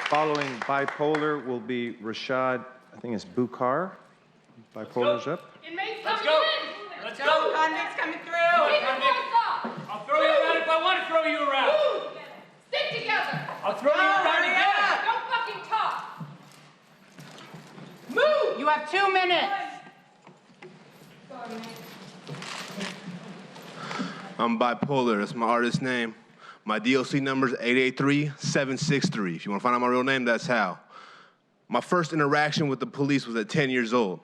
Following bipolar will be Rashad, I think it's Bukhar. Bipolar's up. Inmates Let's coming go. in. Let's go. Convicts coming through. Keep your voice up. I'll throw you around if I want to throw you around. Move. Stick together. I'll throw you around again. Don't fucking talk. Move. You have 2 minutes. I'm bipolar, that's my artist name. My DOC number is 883-763. If you want to find out my real name, that's how. My first interaction with the police was at 10 years old,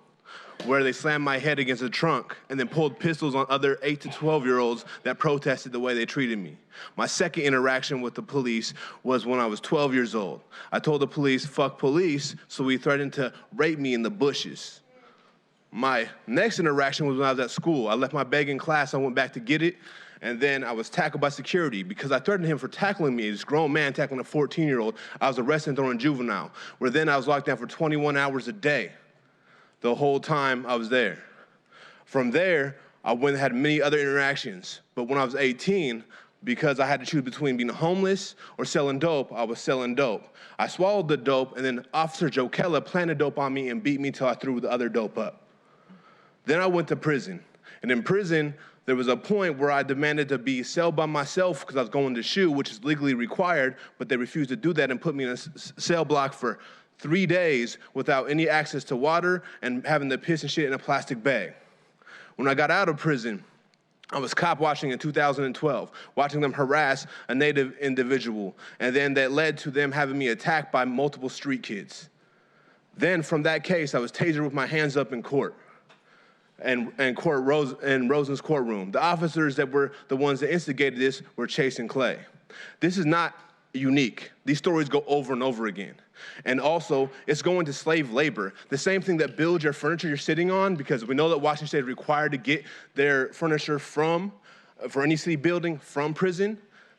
where they slammed my head against a trunk and then pulled pistols on other 8 to 12-year-olds that protested the way they treated me. My second interaction with the police was when I was 12 years old. I told the police, fuck police, so he threatened to rape me in the bushes. My next interaction was when I was at school. I left my bag in class, I went back to get it, and then I was tackled by security because I threatened him for tackling me. This grown man tackling a 14-year-old. I was arrested and thrown in juvenile, where then I was locked down for 21 hours a day the whole time I was there. From there, I went and had many other interactions. But when I was 18, because I had to choose between being homeless or selling dope, I was selling dope. I swallowed the dope, and then Officer Joe Kella planted dope on me and beat me till I threw the other dope up. Then I went to prison. And in prison, there was a point where I demanded to be celled by myself because I was going to SHU, which is legally required, but they refused to do that and put me in a cell block for 3 days without any access to water and having to piss and shit in a plastic bag. When I got out of prison, I was cop watching in 2012, watching them harass a Native individual, and then that led to them having me attacked by multiple street kids. Then from that case, I was tasered with my hands up in court. And Rosen's courtroom. The officers that were the ones that instigated this were Chase and Clay. This is not unique. These stories go over and over again. And also, it's going to slave labor. The same thing that builds your furniture you're sitting on, because we know that Washington State is required to get their furniture for any city building from prison.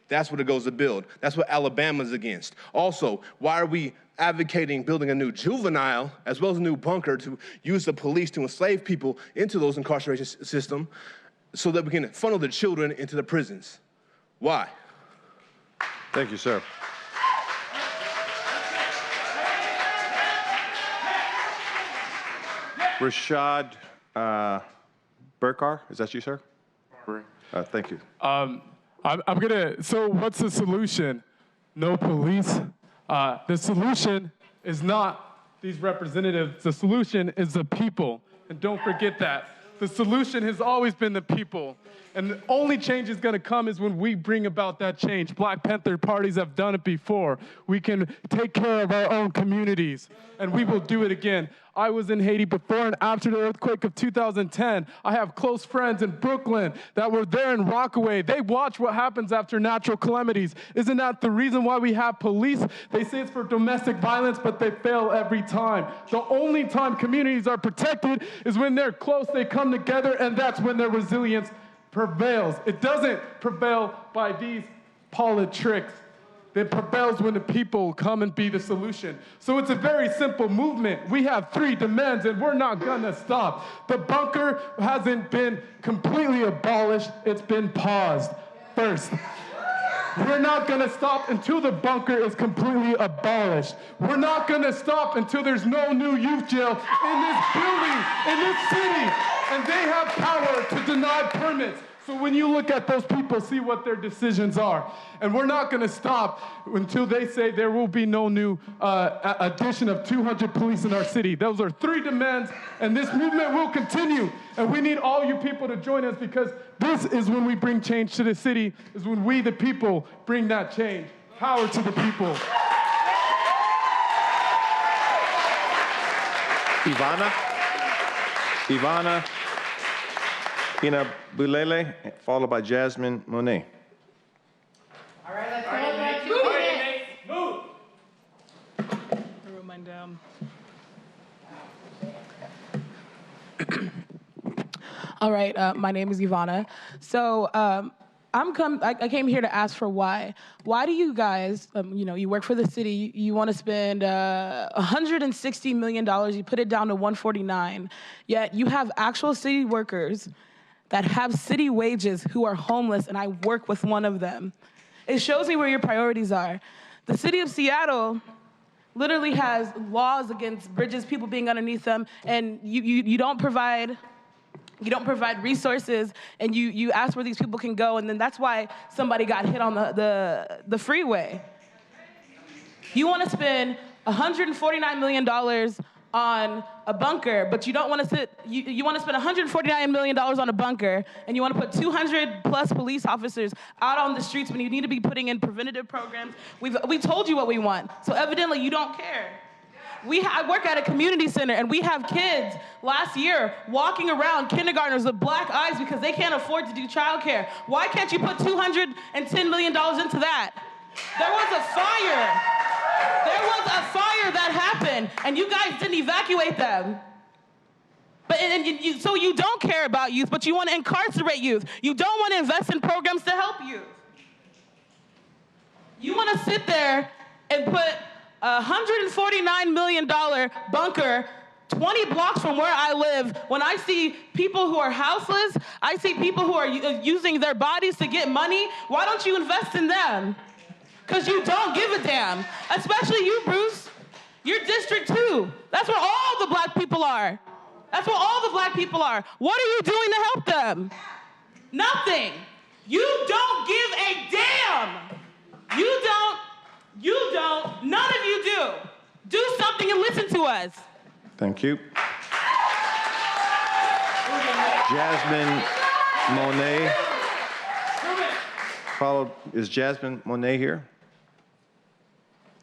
That's what it goes to build. That's what Alabama's against. Also, why are we advocating building a new juvenile as well as a new bunker to use the police to enslave people into those incarceration system so that we can funnel the children into the prisons? Why? Thank you, sir. Rashad Burkar, is that you, sir? Thank you. So what's the solution? No police? The solution is not these representatives. The solution is the people. And don't forget that. The solution has always been the people. And the only change is going to come is when we bring about that change. Black Panther parties have done it before. We can take care of our own communities, and we will do it again. I was in Haiti before and after the earthquake of 2010. I have close friends in Brooklyn that were there in Rockaway. They watch what happens after natural calamities. Isn't that the reason why we have police? They say it's for domestic violence, but they fail every time. The only time communities are protected is when they're close, they come together, and that's when their resilience prevails. It doesn't prevail by these politics. It prevails when the people come and be the solution. So it's a very simple movement. We have 3 demands, and we're not gonna stop. The bunker hasn't been completely abolished. It's been paused first. We're not gonna stop until the bunker is completely abolished. We're not gonna stop until there's no new youth jail in this building, in this city. And they have power to deny permits. So when you look at those people, see what their decisions are. And we're not going to stop until they say there will be no new addition of 200 police in our city. Those are 3 demands, and this movement will continue. And we need all you people to join us, because this is when we bring change to the city, is when we, the people, bring that change. Power to the people. Ivana Ina Bulele, followed by Jasmine Monet. All right, let's go. Move. I wrote mine down. All right, my name is Ivana. So I came here to ask for why. Why do you guys, you work for the city, you want to spend $160 million, you put it down to 149, yet you have actual city workers that have city wages who are homeless, and I work with one of them. It shows me where your priorities are. The city of Seattle literally has laws against bridges, people being underneath them, and you don't provide resources, and you ask where these people can go, and then that's why somebody got hit on the freeway. You want to spend $149 million on a bunker, but you don't want to you want to spend $149 million on a bunker, and you want to put 200 plus police officers out on the streets when you need to be putting in preventative programs. We told you what we want, so evidently you don't care. I work at a community center, and we have kids last year walking around, kindergartners with black eyes because they can't afford to do childcare. Why can't you put $210 million into that? There was a fire. There was a fire that happened, and you guys didn't evacuate them. But so you don't care about youth, but you want to incarcerate youth. You don't want to invest in programs to help youth. You want to sit there and put a $149 million bunker 20 blocks from where I live, when I see people who are houseless, I see people who are using their bodies to get money. Why don't you invest in them? Because you don't give a damn. Especially you, Bruce. You're District 2. That's where all the black people are. That's where all the black people are. What are you doing to help them? Nothing. You don't give a damn. You don't, none of you do. Do something and listen to us. Thank you. Jasmine Monet. Is Jasmine Monet here?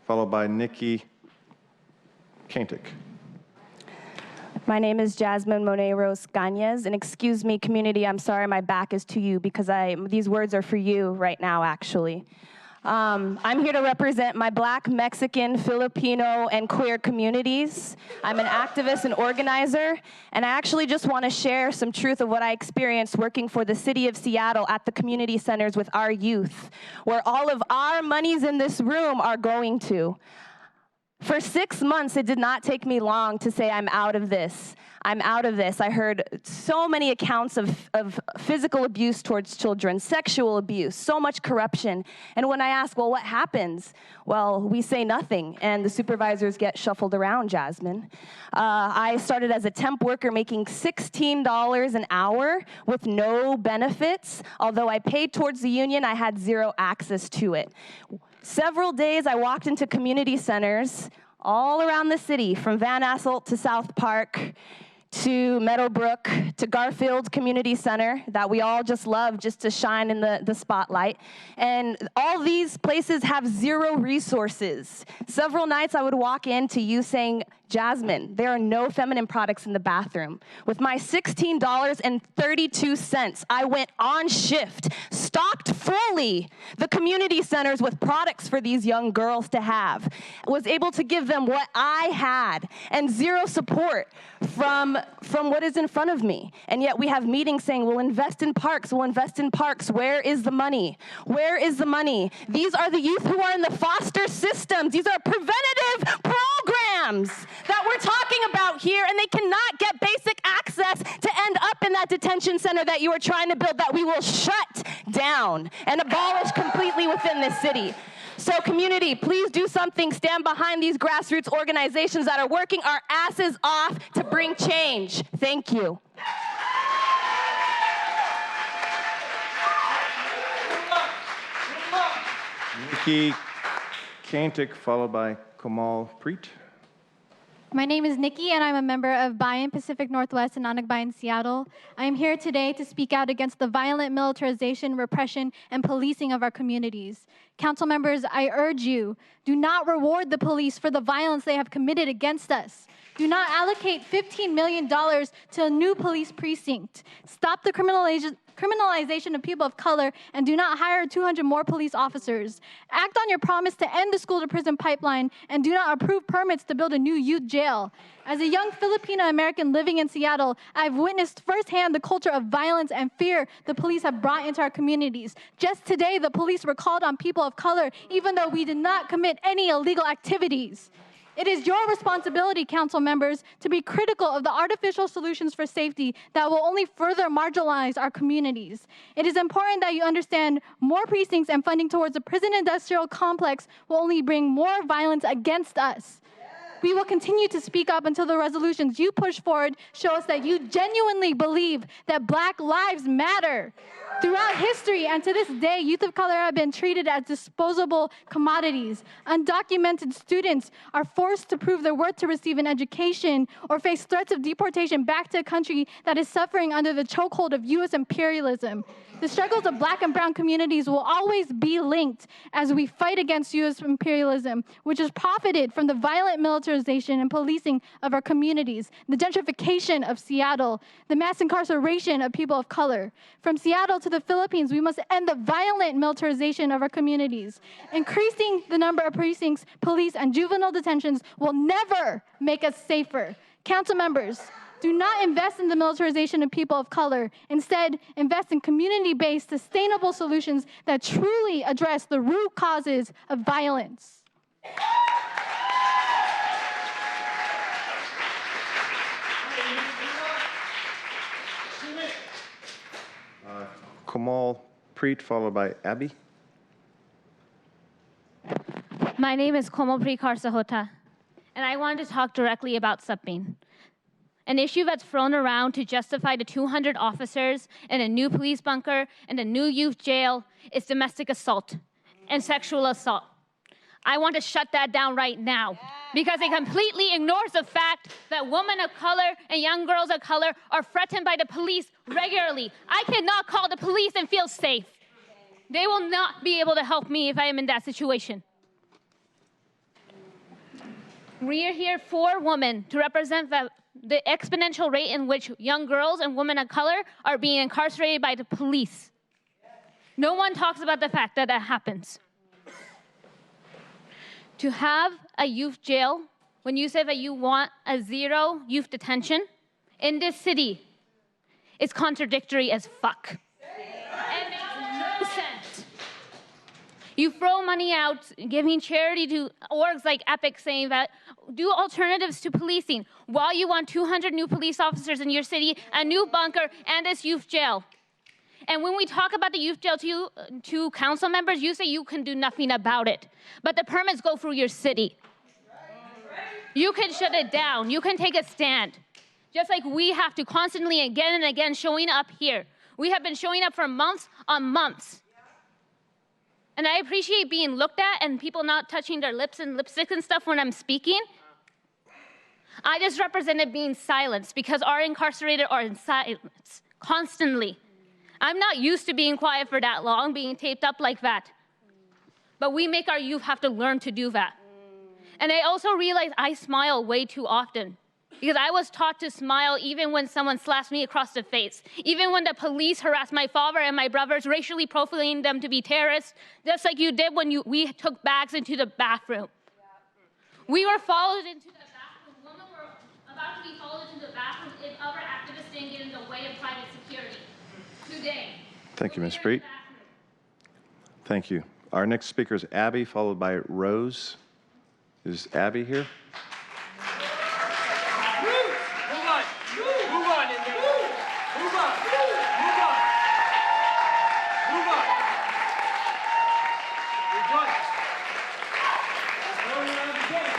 Followed by Nikki Kantic. My name is Jasmine Monet Rose Gañez, and excuse me, community, I'm sorry my back is to you because these words are for you right now, actually. I'm here to represent my Black, Mexican, Filipino, and queer communities. I'm an activist and organizer, and I actually just want to share some truth of what I experienced working for the city of Seattle at the community centers with our youth, where all of our monies in this room are going to. For 6 months, it did not take me long to say I'm out of this. I'm out of this. I heard so many accounts of physical abuse towards children, sexual abuse, so much corruption. And when I ask, well, what happens? Well, we say nothing, and the supervisors get shuffled around, Jasmine. I started as a temp worker making $16 an hour with no benefits. Although I paid towards the union, I had zero access to it. Several days I walked into community centers all around the city, from Van Asselt to South Park, to Meadowbrook, to Garfield Community Center, that we all just love just to shine in the spotlight. And all these places have zero resources. Several nights I would walk into you saying, Jasmine, there are no feminine products in the bathroom. With my $16.32, I went on shift, stocked fully the community centers with products for these young girls to have, was able to give them what I had, and zero support from what is in front of me. And yet we have meetings saying, we'll invest in parks, we'll invest in parks. Where is the money? Where is the money? These are the youth who are in the foster systems. These are preventative programs that we're talking about here, and they cannot get basic access to end up in that detention center that you are trying to build, that we will shut down and abolish completely within this city. So community, please do something. Stand behind these grassroots organizations that are working our asses off to bring change. Thank you. Nikki Kantic, followed by Kamal Preet. My name is Nikki, and I'm a member of Bayan Pacific Northwest and Anak Bayan Seattle. I am here today to speak out against the violent militarization, repression, and policing of our communities. Council members, I urge you, do not reward the police for the violence they have committed against us. Do not allocate $15 million to a new police precinct. Stop the criminalization of people of color, and do not hire 200 more police officers. Act on your promise to end the school-to-prison pipeline, and do not approve permits to build a new youth jail. As a young Filipino-American living in Seattle, I've witnessed firsthand the culture of violence and fear the police have brought into our communities. Just today, the police were called on people of color, even though we did not commit any illegal activities. It is your responsibility, council members, to be critical of the artificial solutions for safety that will only further marginalize our communities. It is important that you understand more precincts and funding towards the prison industrial complex will only bring more violence against us. We will continue to speak up until the resolutions you push forward show us that you genuinely believe that Black lives matter. Throughout history and to this day, youth of color have been treated as disposable commodities. Undocumented students are forced to prove their worth to receive an education or face threats of deportation back to a country that is suffering under the chokehold of U.S. imperialism. The struggles of Black and brown communities will always be linked as we fight against U.S. imperialism, which has profited from the violent militarization and policing of our communities, the gentrification of Seattle, the mass incarceration of people of color. From Seattle to the Philippines, we must end the violent militarization of our communities. Increasing the number of precincts, police, and juvenile detentions will never make us safer. Council members, do not invest in the militarization of people of color. Instead, invest in community-based, sustainable solutions that truly address the root causes of violence. Kamal Preet, followed by Abby. My name is Komal Prikar Sahota, and I wanted to talk directly about Sept. An issue that's thrown around to justify the 200 officers and a new police bunker and a new youth jail is domestic assault and sexual assault. I want to shut that down right now because it completely ignores the fact that women of color and young girls of color are threatened by the police regularly. I cannot call the police and feel safe. They will not be able to help me if I am in that situation. We are here for women to represent the exponential rate in which young girls and women of color are being incarcerated by the police. No one talks about the fact that that happens. To have a youth jail, when you say that you want a zero youth detention, in this city, it's contradictory as fuck. It makes no sense. You throw money out, giving charity to orgs like EPIC saying that do alternatives to policing while you want 200 new police officers in your city, a new bunker, and this youth jail. And when we talk about the youth jail to council members, you say you can do nothing about it. But the permits go through your city. You can shut it down. You can take a stand. Just like we have to constantly again and again showing up here. We have been showing up for months on months. And I appreciate being looked at and people not touching their lips and lipstick and stuff when I'm speaking. I just represented being silenced because our incarcerated are in silence constantly. I'm not used to being quiet for that long, being taped up like that. But we make our youth have to learn to do that. And I also realize I smile way too often because I was taught to smile even when someone slaps me across the face, even when the police harassed my father and my brothers, racially profiling them to be terrorists, just like you did when we took bags into the bathroom. We were followed into the bathroom. Women were about to be followed into the bathroom if other activists didn't get in the way of private security. Today. Thank you, Ms. Preet. Thank you. Our next speaker is Abby, followed by Rose. Is Abby here? Move on. Move on in there. Move on. Move on. Move on. We're done. No, you're not done.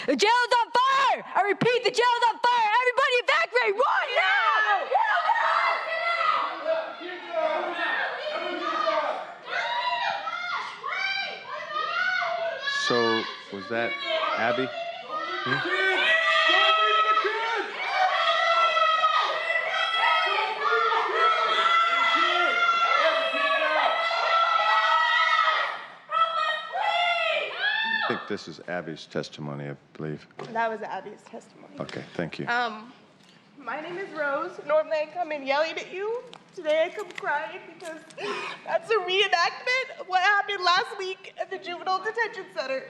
The jail is on fire! I repeat, the jail is on fire! Everybody evacuate right now! So, was that Abby? I think this is Abby's testimony, I believe. That was Abby's testimony. Okay, thank you. My name is Rose. Normally I come in yelling at you. Today I come crying because that's a reenactment of what happened last week at the Juvenile Detention Center.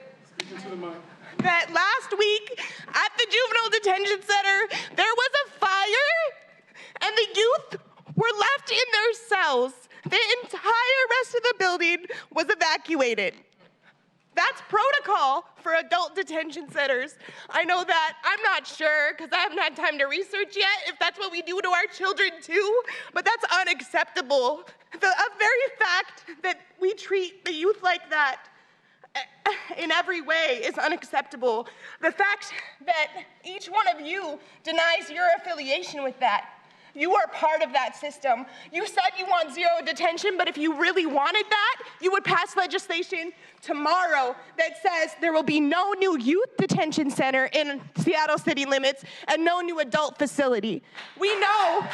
That last week at the Juvenile Detention detention center, there was a fire, and the youth were left in their cells. The entire rest of the building was evacuated. That's protocol for adult detention centers. I know that, I'm not sure, because I haven't had time to research yet, if that's what we do to our children too, but that's unacceptable. The very fact that we treat the youth like that in every way is unacceptable. The fact that each one of you denies your affiliation with that. You are part of that system. You said you want zero detention, but if you really wanted that, you would pass legislation tomorrow that says there will be no new youth detention center in Seattle city limits and no new adult facility. We know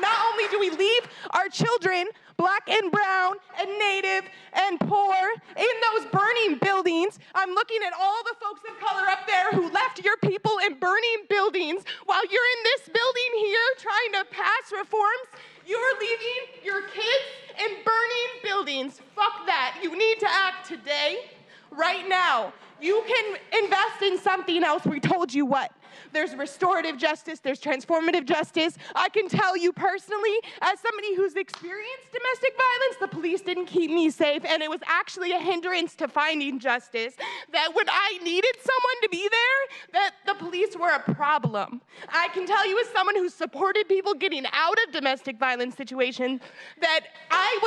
not only do we leave our children, Black and brown and Native and poor, in those burning buildings. I'm looking at all the folks of color up there who left your people in burning buildings while you're in this building here trying to pass reforms. You're leaving your kids in burning buildings. Fuck that. You need to act today, right now. You can invest in something else. We told you what. There's restorative justice, there's transformative justice. I can tell you personally, as somebody who's experienced domestic violence, the police didn't keep me safe, and it was actually a hindrance to finding justice. That when I needed someone to be there, that the police were a problem. I can tell you as someone who supported people getting out of domestic violence situations, that I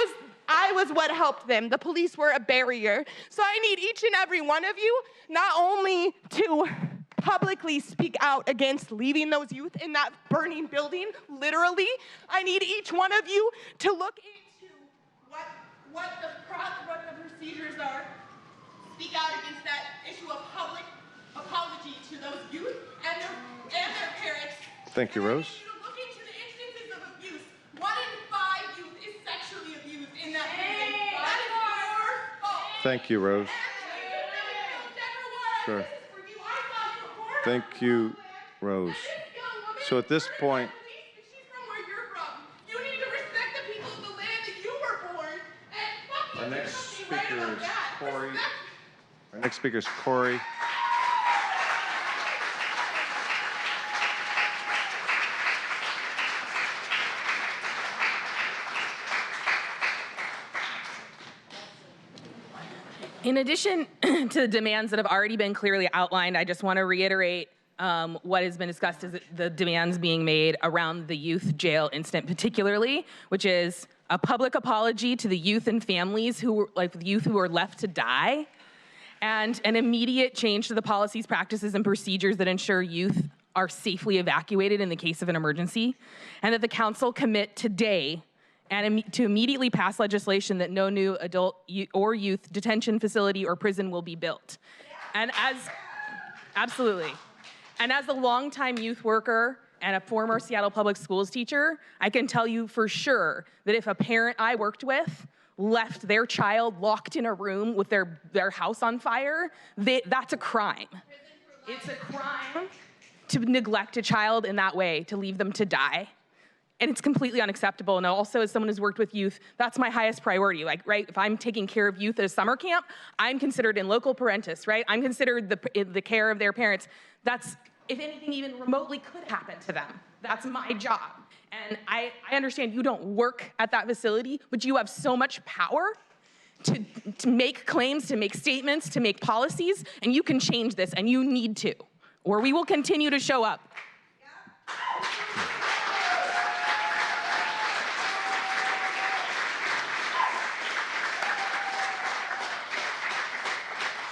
was what helped them. The police were a barrier. So I need each and every one of you not only to publicly speak out against leaving those youth in that burning building, literally. I need each one of you to look into what the procedures are, speak out against that issue of public apology to those youth and their parents. Thank you, Rose. I need you to look into the instances of abuse. 1 in 5 youth is sexually abused in that prison. That is your fault. Thank you, Rose. Sure. Thank you, Rose. So at this point, our next speaker is Corey. In addition to the demands that have already been clearly outlined, I just want to reiterate what has been discussed as the demands being made around the youth jail incident particularly, which is a public apology to the youth and families who were left to die, and an immediate change to the policies, practices, and procedures that ensure youth are safely evacuated in the case of an emergency, and that the council commit today and to immediately pass legislation that no new adult or youth detention facility or prison will be built. And absolutely. And as a longtime youth worker and a former Seattle Public Schools teacher, I can tell you for sure that if a parent I worked with left their child locked in a room with their house on fire, that's a crime. It's a crime to neglect a child in that way, to leave them to die. And it's completely unacceptable. And also, as someone who's worked with youth, that's my highest priority. Right? If I'm taking care of youth at a summer camp, I'm considered in local parentis, right? I'm considered the care of their parents. That's, if anything even remotely could happen to them, that's my job. And I understand you don't work at that facility, but you have so much power to make claims, to make statements, to make policies, and you can change this, and you need to, or we will continue to show up.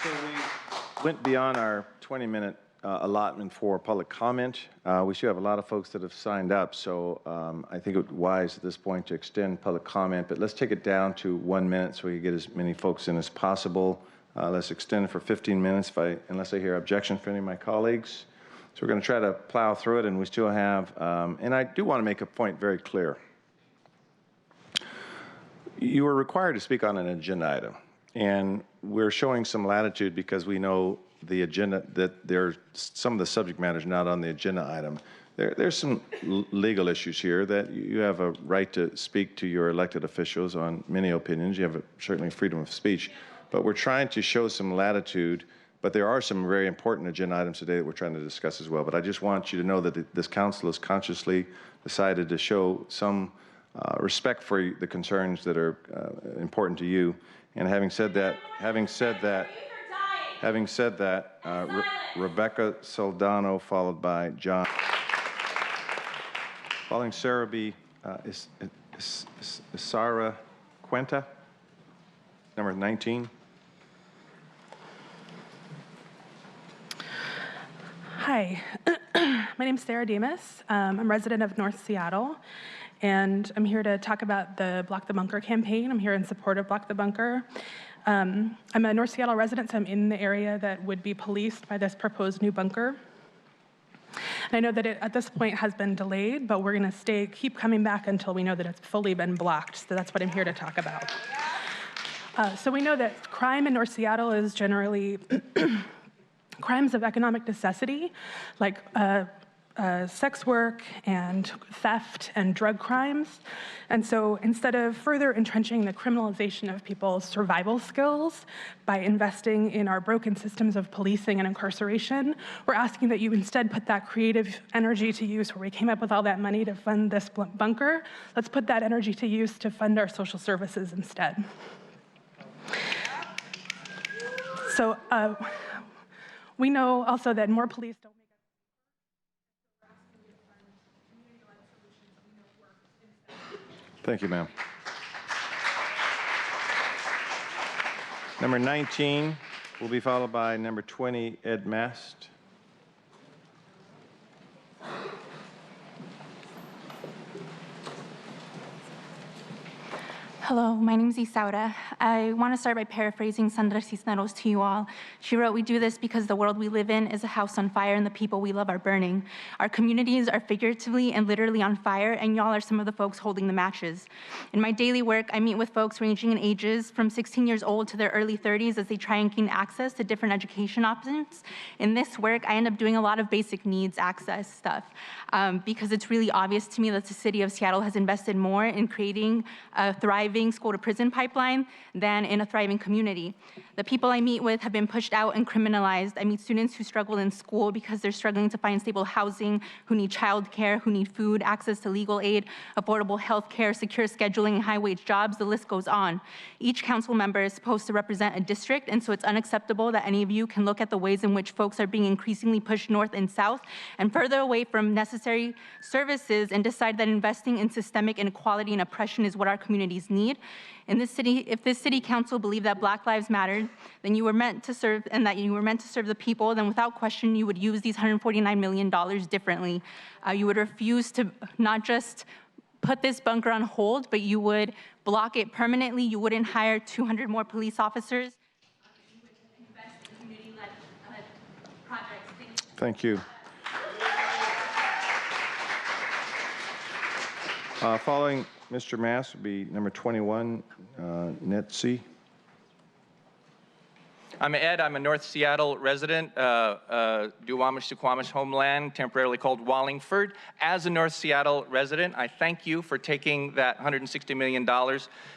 So we went beyond our 20-minute allotment for public comment. We should have a lot of folks that have signed up, so I think it would be wise at this point to extend public comment, but let's take it down to 1 minute so we can get as many folks in as possible. Let's extend it for 15 minutes unless I hear objection from any of my colleagues. So we're going to try to plow through it, and we still have, and I do want to make a point very clear. You are required to speak on an agenda item, and we're showing some latitude because we know the agenda, that there's some of the subject matter is not on the agenda item. There's some legal issues here that you have a right to speak to your elected officials on many opinions. You have certainly freedom of speech, but we're trying to show some latitude But there are some very important agenda items today that we're trying to discuss as well. But I just want you to know that this council has consciously decided to show some respect for the concerns that are important to you. And having said that, Rebecca Soldano, followed by John. Following Sarah B. Sara Cuenta, number 19. Hi, my name is Sarah Demas. I'm a resident of North Seattle, and I'm here to talk about the Block the Bunker campaign. I'm here in support of Block the Bunker. I'm a North Seattle resident, so I'm in the area that would be policed by this proposed new bunker. And I know that it, at this point, has been delayed, but we're going to keep coming back until we know that it's fully been blocked. So that's what I'm here to talk about. So we know that crime in North Seattle is generally crimes of economic necessity, like sex work and theft and drug crimes. And so instead of further entrenching the criminalization of people's survival skills by investing in our broken systems of policing and incarceration, we're asking that you instead put that creative energy to use where we came up with all that money to fund this bunker. Let's put that energy to use to fund our social services instead. So we know also that more police don't make Thank you, ma'am. Number 19 will be followed by number 20, Ed Mast. Hello, my name is Isaura. I want to start by paraphrasing Sandra Cisneros to you all. She wrote, "We do this because the world we live in is a house on fire and the people we love are burning. Our communities are figuratively and literally on fire, and y'all are some of the folks holding the matches." In my daily work, I meet with folks ranging in ages from 16 years old to their early 30s as they try and gain access to different education options. In this work, I end up doing a lot of basic needs access stuff because it's really obvious to me that the city of Seattle has invested more in creating a thriving school-to-prison pipeline than in a thriving community. The people I meet with have been pushed out and criminalized. I meet students who struggle in school because they're struggling to find stable housing, who need childcare, who need food, access to legal aid, affordable health care, secure scheduling, and high-wage jobs. The list goes on. Each council member is supposed to represent a district, and so it's unacceptable that any of you can look at the ways in which folks are being increasingly pushed north and south and further away from necessary services and decide that investing in systemic inequality and oppression is what our communities need. In this city, if this city council believed that Black lives mattered, then you were meant to serve, and that you were meant to serve the people, then without question, you would use these $149 million differently. You would refuse to not just put this bunker on hold, but you would block it permanently. You wouldn't hire 200 more police officers. You would invest in community-led projects. Thank you. Following Mr. Mass would be number 21, Netsi. I'm Ed. I'm a North Seattle resident, Duwamish Suquamish homeland, temporarily called Wallingford. As a North Seattle resident, I thank you for taking that $160 million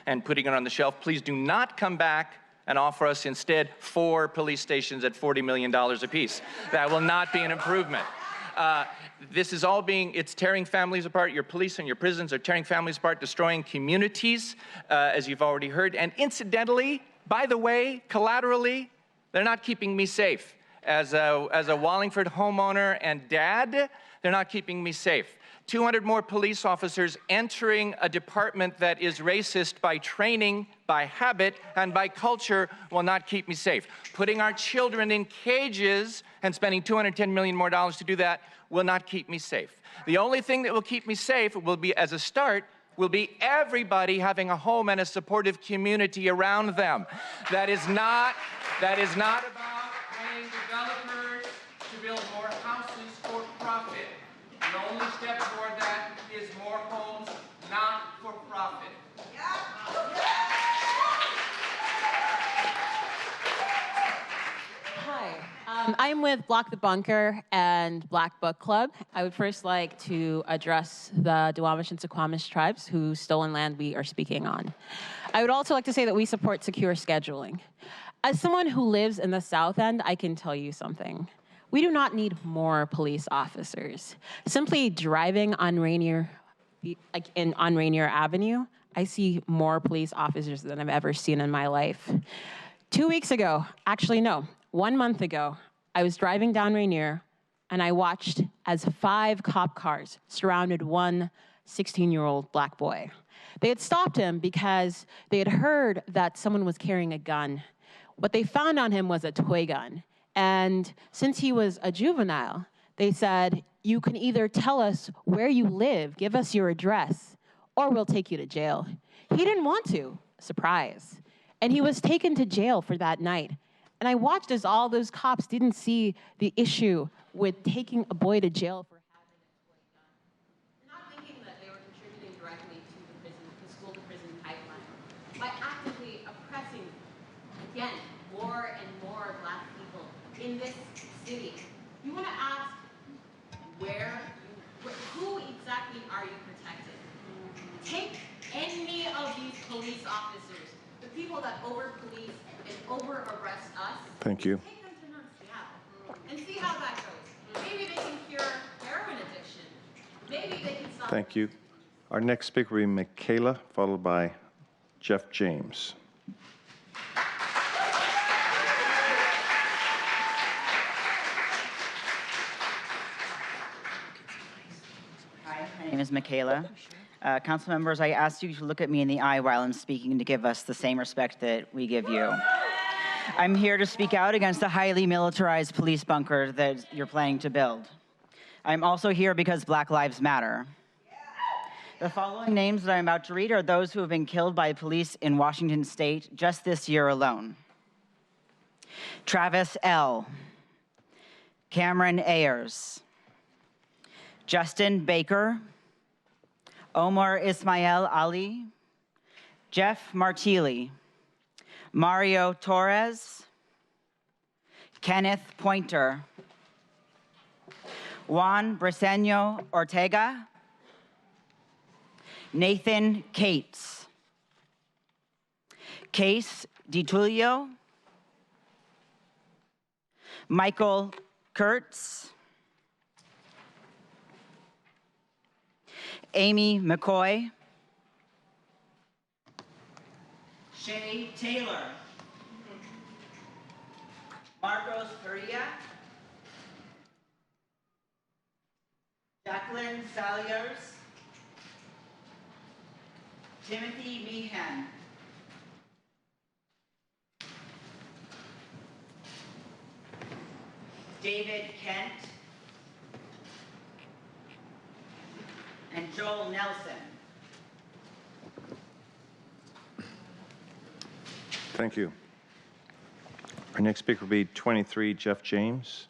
and putting it on the shelf. Please do not come back and offer us instead 4 police stations at $40 million apiece. That will not be an improvement. This is all it's tearing families apart. Your police and your prisons are tearing families apart, destroying communities, as you've already heard. And incidentally, by the way, collaterally, they're not keeping me safe. As a Wallingford homeowner and dad, they're not keeping me safe. 200 more police officers entering a department that is racist by training, by habit, and by culture will not keep me safe. Putting our children in cages and spending $210 million more to do that will not keep me safe. The only thing that will keep me safe will be, as a start, will be everybody having a home and a supportive community around them. That is not about paying developers to build more houses for profit. The only step toward that is more homes, not for profit. Hi, I'm with Block the Bunker and Black Book Club. I would first like to address the Duwamish and Suquamish tribes whose stolen land we are speaking on. I would also like to say that we support secure scheduling. As someone who lives in the South End, I can tell you something. We do not need more police officers. Simply driving on Rainier Avenue, I see more police officers than I've ever seen in my life. 2 weeks ago, actually no, 1 month ago, I was driving down Rainier and I watched as 5 cop cars surrounded one 16-year-old black boy. They had stopped him because they had heard that someone was carrying a gun. What they found on him was a toy gun. And since he was a juvenile, they said, you can either tell us where you live, give us your address, or we'll take you to jail. He didn't want to, surprise. And he was taken to jail for that night. And I watched as all those cops didn't see the issue with taking a boy to jail for having a toy gun. Not thinking that they were contributing directly to the school-to-prison pipeline by actively oppressing, again, more and more black people in this city. You want to ask who exactly are you protecting? Take any of these police officers, the people that over-police and over-arrest us. Thank you. Take them to North Seattle and see how that goes. Maybe they can cure heroin addiction. Maybe they can stop. Thank you. Our next speaker will be Michaela, followed by Jeff James. Hi, my name is Michaela. Council members, I ask you to look at me in the eye while I'm speaking to give us the same respect that we give you. I'm here to speak out against the highly militarized police bunker that you're planning to build. I'm also here because Black Lives Matter. The following names that I'm about to read are those who have been killed by police in Washington State just this year alone. Travis L., Cameron Ayers, Justin Baker, Omar Ismail Ali, Jeff Martili, Mario Torres, Kenneth Pointer, Juan Briceño Ortega, Nathan Cates, Case DiTullio, Michael Kurtz, Amy McCoy, Shay Taylor, Marcos Perea, Jacqueline Saliers, Timothy Meehan, David Kent, and Joel Nelson. Thank you. Our next speaker will be 23, Jeff James.